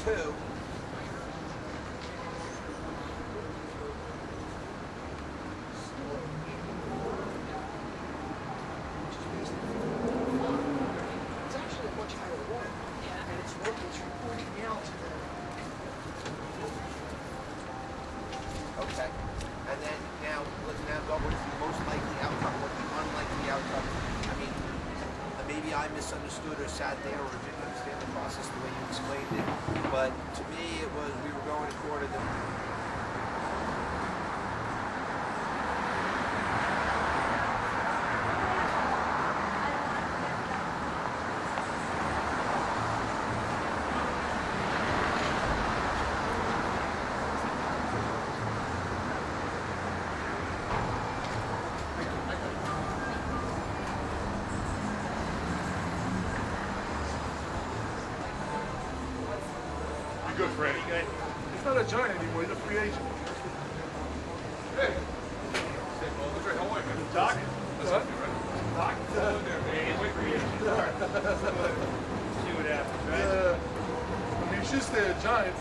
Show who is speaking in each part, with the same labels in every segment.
Speaker 1: 2. It's actually a much higher roll. Yeah. And it's reporting out. Okay. And then now, let's now go with the most likely outcome, what the unlikely outcome. I mean, maybe I misunderstood or sat there or didn't understand the process the way you explained it. But to me, it was we were going to court of the.
Speaker 2: Good, Freddie. He's not a giant anymore. He's a free agent. Hey. How are you? Doc? Doc? Doc? He's a free agent. See what happens, right? I mean, he's just a giant.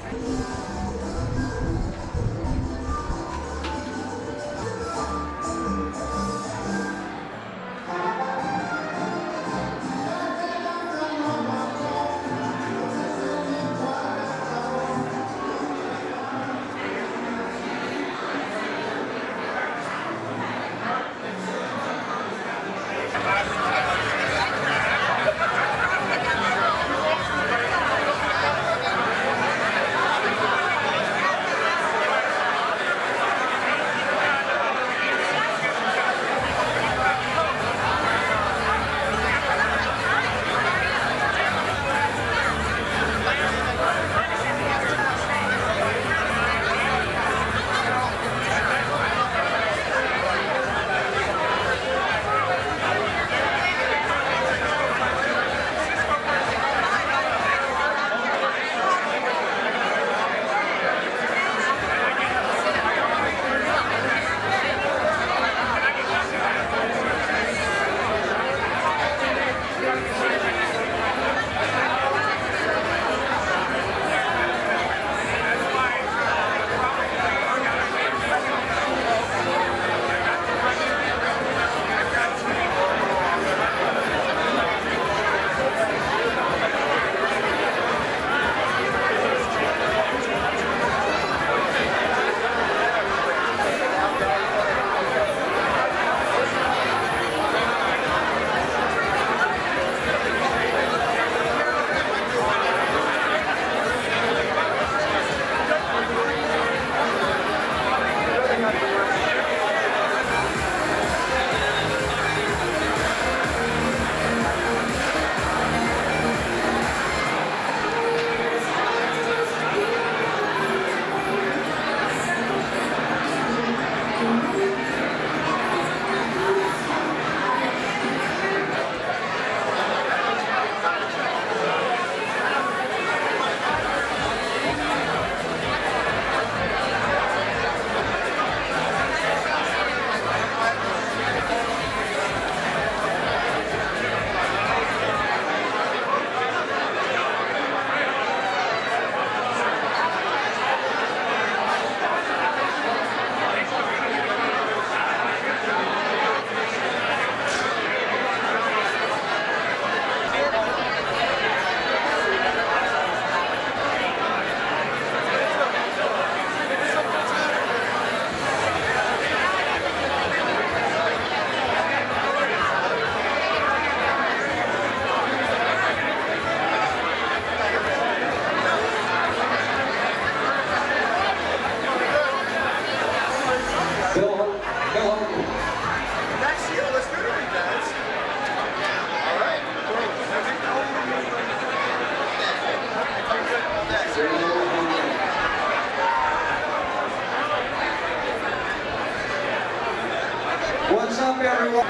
Speaker 3: What's up, everyone?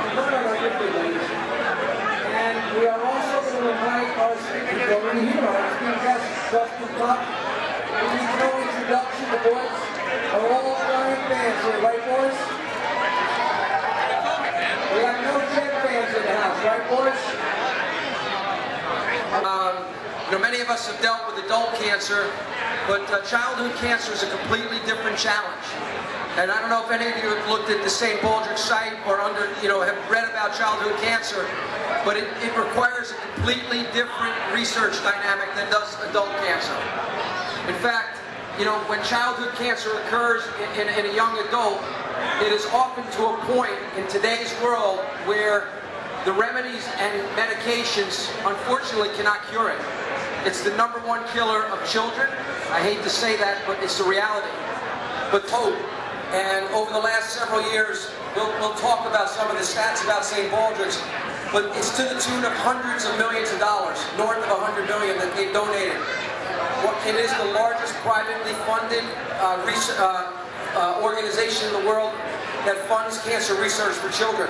Speaker 3: And we are also going to invite our speakers over here, our speaker guest, Justin Tuck. We need no introduction. The boys are all Giant fans here, right, boys? We have no Jet fans in the house, right, boys? many of us have dealt with adult cancer, but childhood cancer is a completely different challenge. And I don't know if any of you have looked at the St. Baldrick's site or have read about childhood cancer, but it requires a completely different research dynamic than does adult cancer. In fact, when childhood cancer occurs in a young adult, it is often to a point in today's world where the remedies and medications, unfortunately, cannot cure it. It's the #1 killer of children. I hate to say that, but it's the reality. But hope. And over the last several years, we'll talk about some of the stats about St. Baldrick's, but it's to the tune of hundreds of millions of dollars, north of $100 million that they've donated. It is the largest privately funded organization in the world that funds cancer research for children.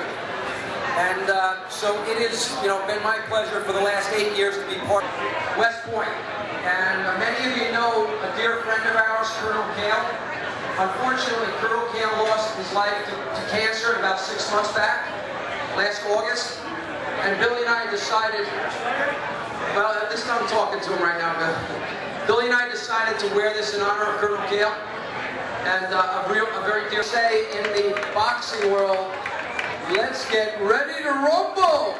Speaker 3: And so it has been my pleasure for the last 8 years to be part of West Point. And many of you know a dear friend of ours, Colonel Kale. Unfortunately, Colonel Kale lost his life to cancer about 6 months back, last August. And Billy and I decided, well, at least I'm talking to him right now, Bill. Billy and I decided to wear this in honor of Colonel Kale. And a very dear say in the boxing world, let's get ready to rumble!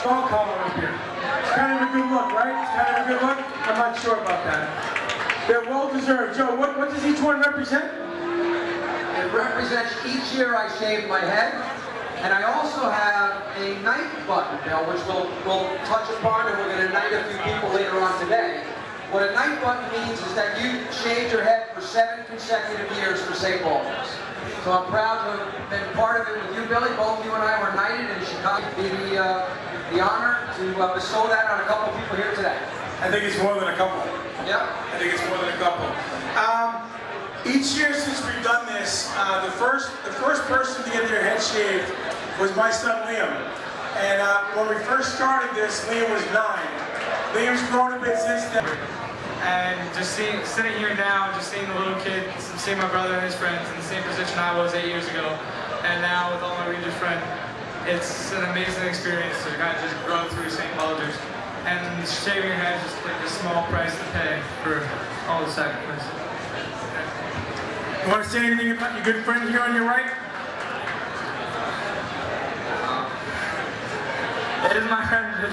Speaker 4: Dog collar up here. It's kind of a good look, right? It's kind of a good look? I'm not sure about that. They're well deserved. Joe, what does each one represent?
Speaker 3: It represents each year I shave my head, and I also have a night button, Bill, which we'll touch upon, and we're going to knight a few people later on today. What a night button means is that you shaved your head for 7 consecutive years for St. Baldrick's. So I'm proud to have been part of it with you, Billy. Both you and I were knighted in Chicago. It'd be the honor to bestow that on a couple of people here today.
Speaker 4: I think it's more than a couple.
Speaker 3: Yeah.
Speaker 4: I think it's more than a couple. Each year since we've done this, the first person to get their head shaved was my son Liam. And when we first started this, Liam was 9. Liam's grown a bit since then.
Speaker 5: And just sitting here now, just seeing the little kid, seeing my brother and his friends in the same position I was 8 years ago, and now with all my Rangers friends, it's an amazing experience to kind of just grow through St. Baldrick's. And shaving your head is just like a small price to pay for all the sacrifice.
Speaker 4: You want to say anything about your good friend here on your right?
Speaker 5: It is my friend.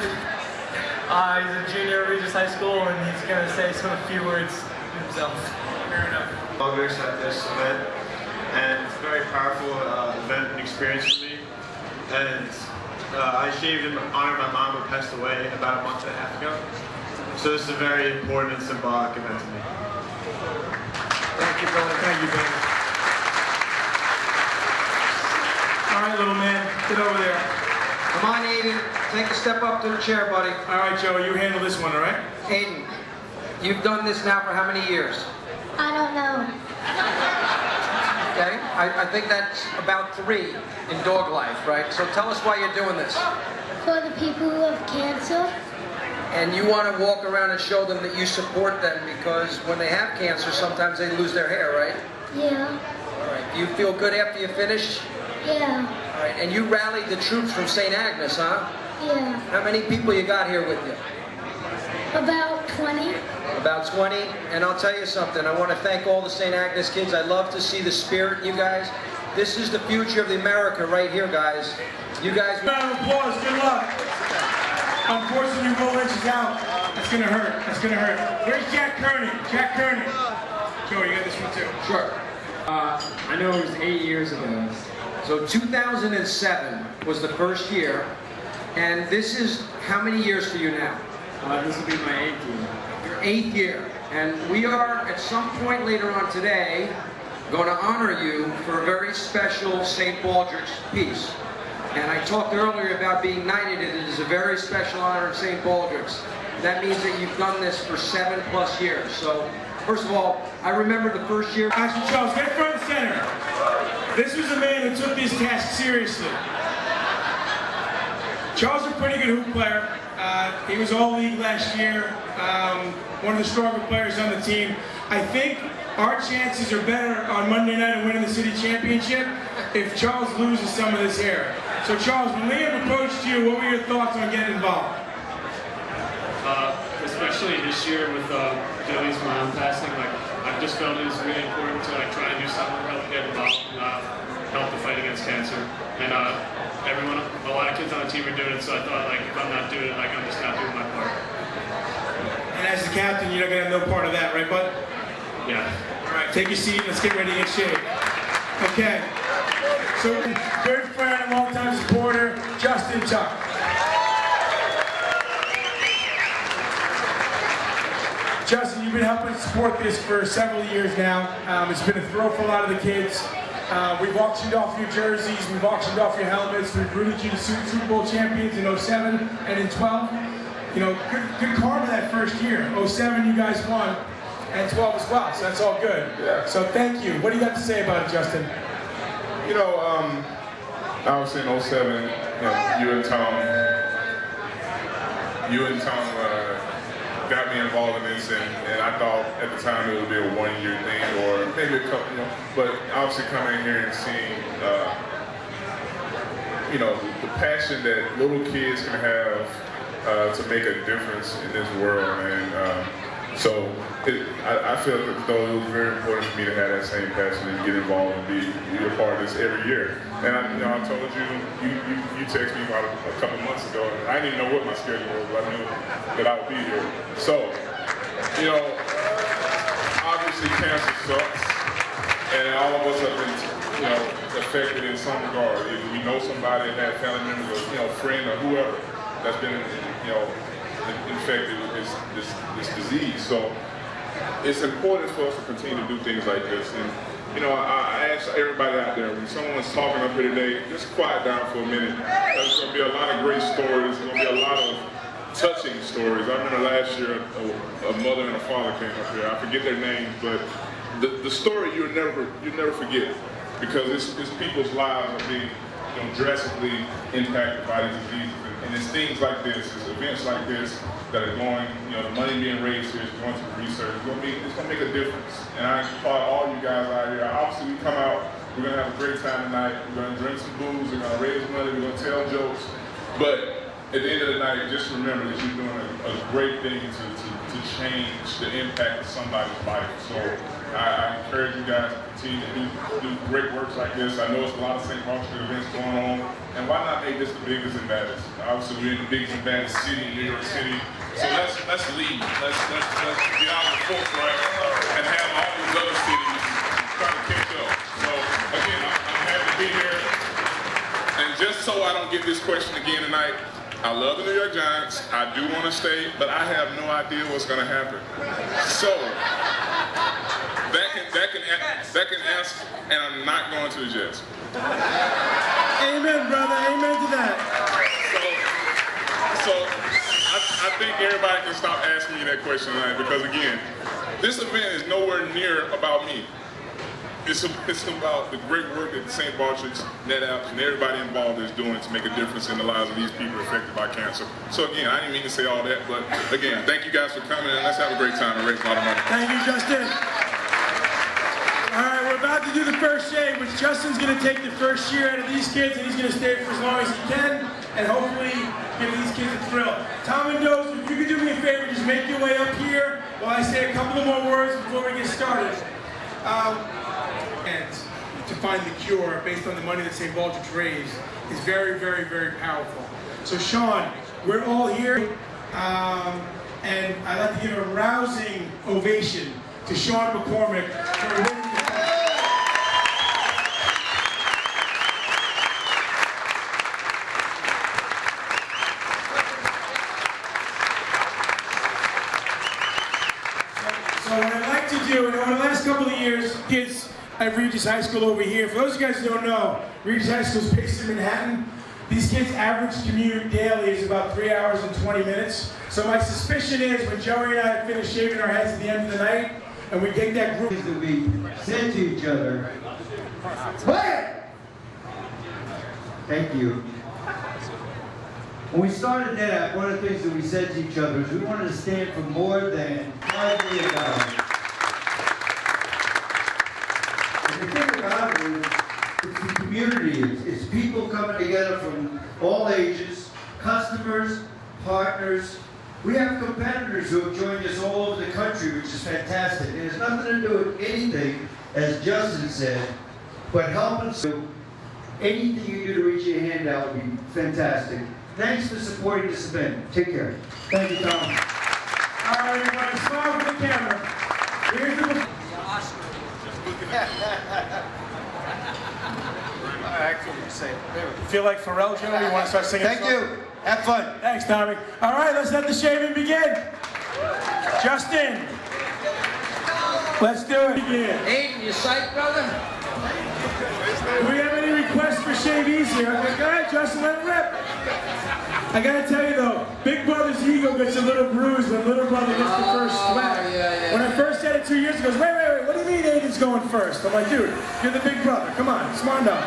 Speaker 5: He's a junior at Regis High School, and he's going to say a few words himself.
Speaker 4: Fair enough.
Speaker 6: Baldrick's at this event, and it's a very powerful event and experience for me. And I shaved in honor of my mom who passed away about a month and a half ago. So this is a very important and symbolic event to me.
Speaker 3: Thank you, Billy.
Speaker 4: Thank you, Billy. All right, little man, get over there.
Speaker 3: Come on, Aiden. Take a step up to the chair, buddy.
Speaker 4: All right, Joe, you handle this one, all right?
Speaker 3: Aiden, you've done this now for how many years?
Speaker 7: I don't know.
Speaker 3: Okay, I think that's about 3 in dog life, right? So tell us why you're doing this.
Speaker 7: For the people who have cancer,
Speaker 3: And you want to walk around and show them that you support them, because when they have cancer, sometimes they lose their hair, right?
Speaker 7: yeah,
Speaker 3: All right. Do you feel good after you finish?
Speaker 7: yeah,
Speaker 3: All right. And you rallied the troops from St. Agnes, huh?
Speaker 7: yeah.
Speaker 3: How many people you got here with you?
Speaker 7: About 20.
Speaker 3: About 20. And I'll tell you something. I want to thank all the St. Agnes kids. I love to see the spirit in you guys. This is the future of the America right here, guys. You guys...
Speaker 4: Round of applause. Good luck. Unfortunately, Will Lynch is out. That's going to hurt. That's going to hurt. Where's Jack Kearney? Jack Kearney. Joe, you got this one too.
Speaker 3: Sure.
Speaker 5: I know it was 8 years ago.
Speaker 3: So 2007 was the first year. And this is how many years for you now?
Speaker 5: This will be my 8th year.
Speaker 3: Your 8th year. And we are, at some point later on today, going to honor you for a very special St. Baldrick's piece. And I talked earlier about being knighted. It is a very special honor in St. Baldrick's. That means that you've done this for 7+ years. So, first of all, I remember the first year.
Speaker 4: Actually, Charles, get front and center. This was a man who took this task seriously. Charles is a pretty good hoop player. He was all-league last year, one of the stronger players on the team. I think our chances are better on Monday night of winning the city championship if Charles loses some of this hair. So Charles, when Liam approached you, what were your thoughts on getting involved?
Speaker 8: especially this year with Joey's mom passing, like I've just felt it is really important to like try to do something to help get involved and help the fight against cancer. And everyone, a lot of kids on the team are doing it, so I thought like if I'm not doing it, like I'm just not doing my part.
Speaker 4: And as the captain, you're not gonna have no part of that, right, bud?
Speaker 8: Yeah.
Speaker 4: All right, take your seat. Let's get ready to get shaved. Okay. So, good friend and longtime supporter, Justin Tuck. Justin, you've been helping support this for several years now. It's been a thrill for a lot of the kids. We've auctioned off your jerseys, we've auctioned off your helmets, we've rooted you to Super Bowl champions in 07 and in 12. You know, good karma that first year. 07 you guys won, and 12 as well, so that's all good.
Speaker 9: Yeah.
Speaker 4: So thank you. What do you got to say about it, Justin?
Speaker 9: You know, obviously in 07, you know, you and Tom got me involved in this, and I thought at the time it would be a one-year thing or maybe a couple, you know, but obviously coming in here and seeing, you know, the passion that little kids can have to make a difference in this world, and so I feel as though it was very important for me to have that same passion and get involved and be a part of this every year. And I told you texted me about a couple months ago, and I didn't even know what my schedule was, but I knew that I would be here. So, you know, obviously cancer sucks, and all of us have been, you know, affected in some regard. If we know somebody that had family members or, you know, friend or whoever that's been, you know, infected with this disease. So it's important for us to continue to do things like this. And you know, I ask everybody out there, when someone's talking up here today, just quiet down for a minute. There's going to be a lot of great stories. There's going to be a lot of touching stories. I remember last year a mother and a father came up here. I forget their names, but the story you'll never forget, because it's people's lives are being, you know, drastically impacted by these diseases. And it's things like this, it's events like this that are going, you know, the money being raised here is going to the research. It's going to make a difference. And I applaud all you guys out here. Obviously, we come out, we're going to have a great time tonight. We're going to drink some booze, we're going to raise money, we're going to tell jokes. But at the end of the night, just remember that you're doing a great thing to change the impact of somebody's life. So I encourage you guys to continue to do great works like this. I know it's a lot of St. Martin events going on, and why not make this the biggest and baddest? Obviously, we're in the biggest and baddest city in New York City, so let's lead. Let's get out of the forefront and have all these other cities try to catch up. So again, I'm happy to be here, and just so I don't get this question again tonight, I love the New York Giants. I do want to stay, but I have no idea what's going to happen. So that can ask, and I'm not going to the Jets.
Speaker 4: Amen, brother. Amen to that.
Speaker 9: So I think everybody can stop asking me that question tonight, because again, this event is nowhere near about me. It's about the great work that St. Bartlett's, NetApp, and everybody involved is doing to make a difference in the lives of these people affected by cancer. So again, I didn't mean to say all that, but again, thank you guys for coming, and let's have a great time and raise a lot of money.
Speaker 4: Thank you, Justin. All right, we're about to do the first shave, which Justin's going to take the first year out of these kids, and he's going to stay for as long as he can, and hopefully give these kids a thrill. Tom and Dose, if you could do me a favor, just make your way up here while I say a couple of more words before we get started. And to find the cure based on the money that St. Baldrick's raised is very, very, very powerful. So Sean, we're all here, and I'd like to give a rousing ovation to Sean McCormick for winning the So what I'd like to do, and over the last couple of years, kids at Regis High School over here, for those of you guys who don't know, Regis High School is based in Manhattan. These kids' average commute daily is about 3 hours and 20 minutes. So my suspicion is when Joey and I finish shaving our heads at the end of the night, and we take that group
Speaker 10: that we said to each other, "Quiet!" Thank you. When we started NetApp, one of the things that we said to each other is we wanted to stand for more than $5 million. And the thing about it is, it's the community. It's people coming together from all ages, customers, partners, We have competitors who have joined us all over the country, which is fantastic. It has nothing to do with anything, as Justin said, but help us. Anything you do to reach your hand out would be fantastic. Thanks for supporting this event. Take care. Thank you, Tom.
Speaker 4: All right, everybody, smile for the camera. Here's the... Feel like Pharrell, Joe? You want to start singing?
Speaker 10: Thank you. Have fun.
Speaker 4: Thanks, Tommy. All right, let's let the shaving begin. Justin, let's do it. Begin.
Speaker 3: Aiden, you psyched, brother?
Speaker 4: Do we have any requests for shavees here? Okay, go ahead, Justin, let it rip. I gotta tell you though, big brother's ego gets a little bruised when little brother gets the first swag.
Speaker 3: Yeah.
Speaker 4: When I first said it 2 years ago, he goes, wait, what do you mean Aiden's going first? I'm like, dude, you're the big brother. Come on, smart enough.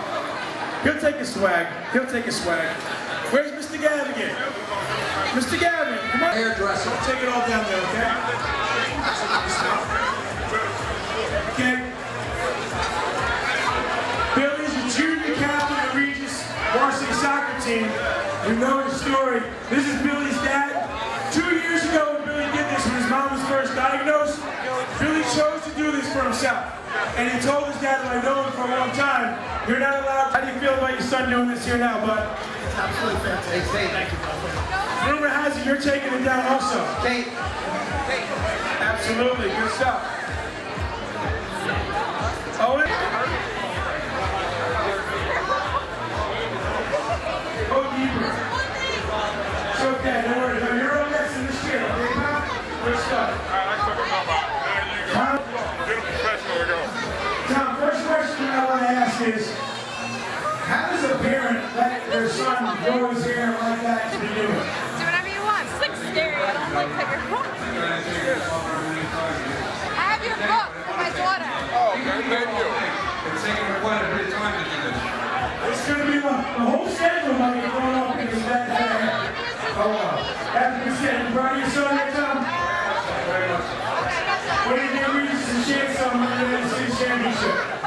Speaker 4: He'll take a swag. He'll take a swag. Where's Mr. Gavigan? Mr. Gavin, come on.
Speaker 3: Hairdresser.
Speaker 4: I'll take it all down there, okay? Okay. Billy's a junior captain of the Regis varsity soccer team. You know his story. This is Billy's dad. 2 years ago when Billy did this when his mom was first diagnosed, Billy chose to do this for himself. And he told his dad, who I know him for a long time, you're not allowed. How do you feel about your son doing this here now, bud?
Speaker 3: Absolutely fantastic. Thank you.
Speaker 4: Rumor has it you're taking it down also.
Speaker 3: Kate.
Speaker 4: Absolutely, good stuff. Owen? Go deeper. It's okay, don't worry. You're all next in this chair, okay, pal? Good stuff. Tom, first question I want to ask is, how does a parent let their son grow his hair like that to begin with?
Speaker 11: Do whatever you want. It's like scary. I don't like that you're wrong. I have your book for my daughter.
Speaker 2: Oh, okay, thank you.
Speaker 5: It's taking her quite a bit of time to do this.
Speaker 4: It's going to be the whole schedule might get thrown off because of that hair. Oh, wow. After you said, you proud of your son yet, Tom? Very much. What do you think Regis and chance on Monday Night City Championship?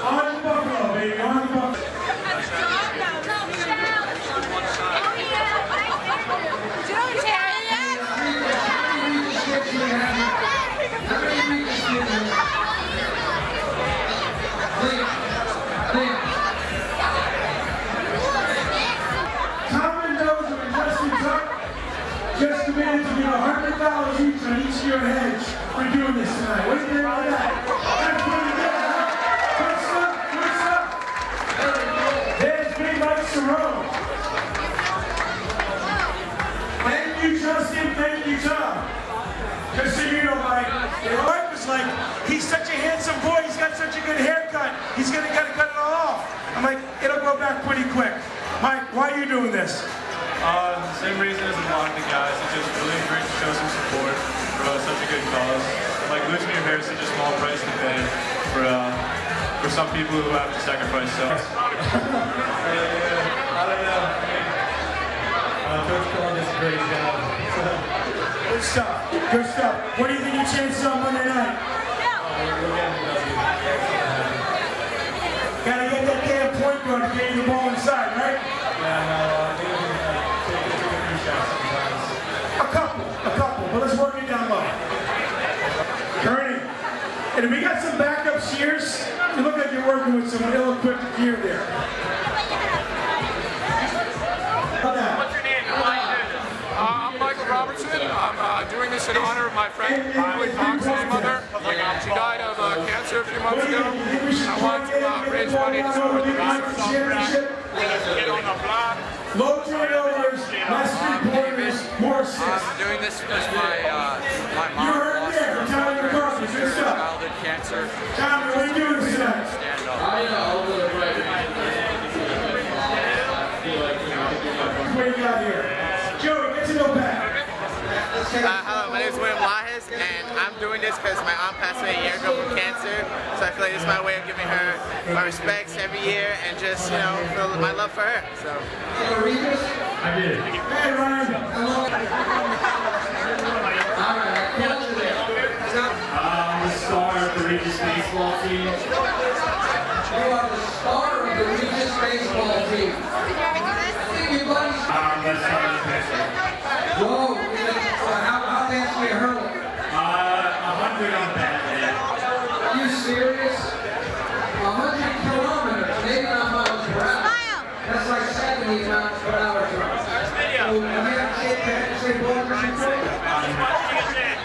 Speaker 4: On the Buffalo, baby, on the Buffalo. Tom and Dozer and Justin Tuck just committed to give $100 each on each of your heads for doing this tonight. What do you think about that? That's pretty good, huh? Good stuff, good stuff. There's Big Mike Cerrone. Thank you, Justin. Thank you, Tom. Just so you know, Mike, your wife was like, he's such a handsome boy, he's got such a good haircut, he's gonna cut it all off. I'm like, it'll go back pretty quick. Mike, why are you doing this?
Speaker 8: Same reason as a lot of the guys. It's just really great to show some support for such a good cause. Like losing your hair is such a small price to pay for some people who have to sacrifice stuff.
Speaker 5: I don't know. Coach Paul does a great job.
Speaker 4: Good stuff, good stuff. What do you think your chances are Monday night? Gotta get that damn point guard to get you the ball inside, right? A couple, but let's work it down low. Kearney, and we got some backup shears. You look like you're working with some ill-equipped gear there.
Speaker 2: What's your name? I'm Michael Robertson. I'm doing this in honor of my friend Riley Fox's mother. She died of cancer a few months ago. I want to raise money to support the daughter. Get on the block.
Speaker 4: Low turnovers, less three-pointers, more assists.
Speaker 12: I'm doing this because my mom lost her childhood cancer.
Speaker 4: Tommy, what are you doing tonight?
Speaker 12: Stand up.
Speaker 4: What do you got here? Joey, get to know back.
Speaker 13: Hello, my name is William Lajes, and I'm doing this because my aunt passed away a year ago from cancer. So I feel like this is my way of giving her my respects every year and just, you know, feel my love for her. So.
Speaker 5: I did.
Speaker 4: Hey, Ryan.
Speaker 5: I'm the star of the Regis baseball team.
Speaker 3: You are the star of the Regis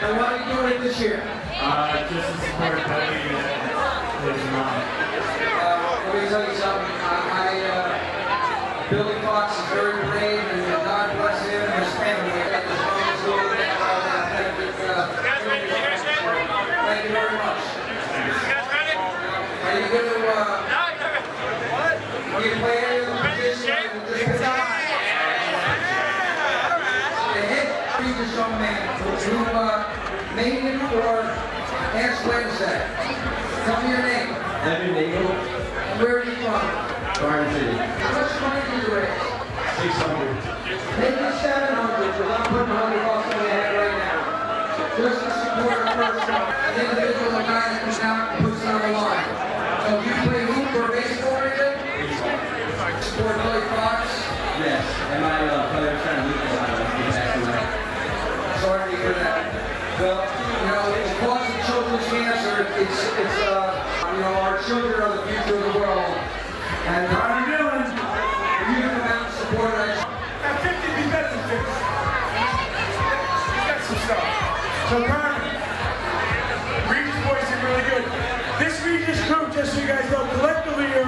Speaker 3: And what are you doing this year?
Speaker 8: Just to support Betty and his mom.
Speaker 3: Let me tell you something. Billy Fox is very brave, and God bless him and his family. Thank you very much. Are you going to play any of the position? The hit previous young man who made it for Ash Wednesday. Tell me your name.
Speaker 14: Evan Nagel.
Speaker 3: And where are you from?
Speaker 14: Garden City.
Speaker 3: How much money did you raise?
Speaker 14: 600.
Speaker 3: Make it 700, because I'm putting $100 on the head right now. Just to support a person, an individual, a guy that comes out and puts it on the line. So if you play hoop or baseball or anything? Support Billy Fox?
Speaker 14: Yes, and my brother friend Luke is on it.
Speaker 3: Sorry to hear that. Well, you know, the cause of children's cancer, it's you know, our children are the future of the world. And
Speaker 4: How you doing?
Speaker 3: if you come out and support us.
Speaker 4: Now 50 be better than 50. He's got some stuff. So Carmen, Regis boys did really good. This Regis group, just so you guys know, collectively they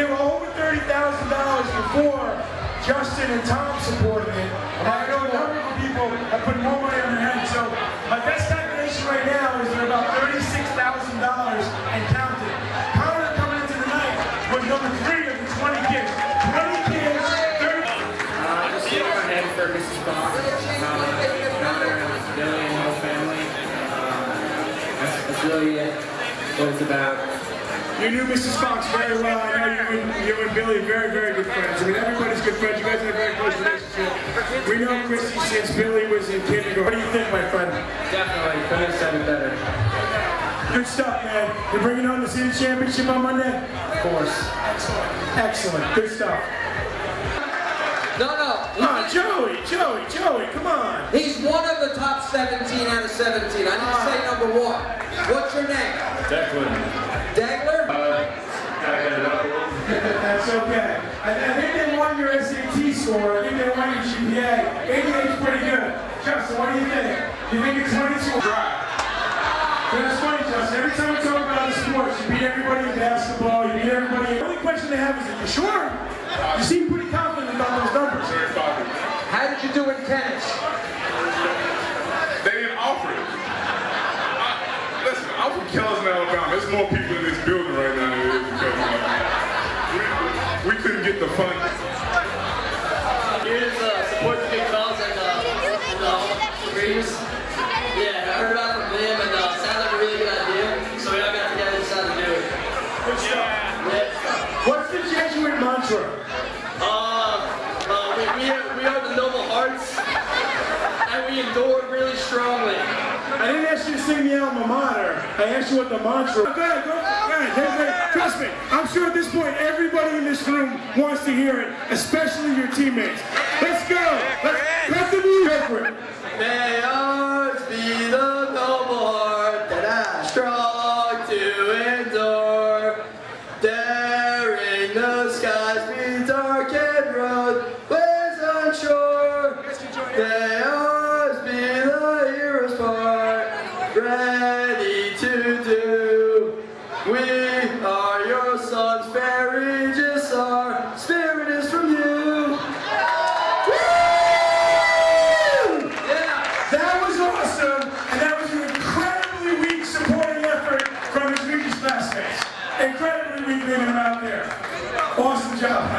Speaker 4: were over $30,000 before Justin and Tom supported it. And I know a number of people have put more money on their hands. So my best calculation right now is they're about $36,000 and counting. Connor coming into the night was number 3 of the 20 kids. 20 kids, 30.
Speaker 5: Just here for him for Mrs. Fox, Billy and the whole family. That's really what it's about.
Speaker 4: You knew Mrs. Fox very well. I know you and Billy are very, very good friends. I mean, everybody's good friends. You guys have a very close relationship. We know Chrissy since Billy was in kindergarten. What do you think, my friend?
Speaker 5: Definitely, couldn't have said it better.
Speaker 4: Good stuff, man. You're bringing home the city championship on Monday?
Speaker 5: Of course.
Speaker 4: Excellent. Good stuff.
Speaker 3: No.
Speaker 4: Come on, Joey, come on.
Speaker 3: He's one of the top 17 out of 17. I didn't say number 1. What's your name?
Speaker 8: Declan.
Speaker 3: Dagler?
Speaker 4: That's okay. I think they won your SAT score. I think they won your GPA. 88 is pretty good. Justin, what do you think? You think it's 22? Right. That's funny, Justin. Every time we talk about the sports, you beat everybody in basketball, you beat everybody. The only question they have is, are you sure? You seem pretty confident about those numbers.
Speaker 9: Very confident.
Speaker 3: How did you do in tennis?
Speaker 9: They didn't offer it. Listen, I'm from Kellis, Alabama. There's more people in this building right now than there is in Kellis. We couldn't get the funding.
Speaker 5: Here's support the big fellas and Regis. Yeah, I heard about it from him and it sounded like a really good idea. So we all got together and decided to do it.
Speaker 4: Good stuff.
Speaker 5: Yeah.
Speaker 4: What's the Jesuit mantra?
Speaker 5: We are the noble hearts and we endure really strongly.
Speaker 4: I didn't ask you to sing the alma mater. I asked you what the mantra. Go ahead. Trust me. I'm sure at this point everybody in this room wants to hear it, especially your teammates. Let's go. Let's the music for it.
Speaker 5: May ours be the noble heart that is strong to endure. Daring the skies be dark and roadways unsure. May ours be the hero's part, ready to do. We are your sons, fair Regis, our spirit is from you.
Speaker 4: That was awesome, and that was an incredibly weak supporting effort from his Regis classmates. Incredibly weak leaving him out there. Awesome job.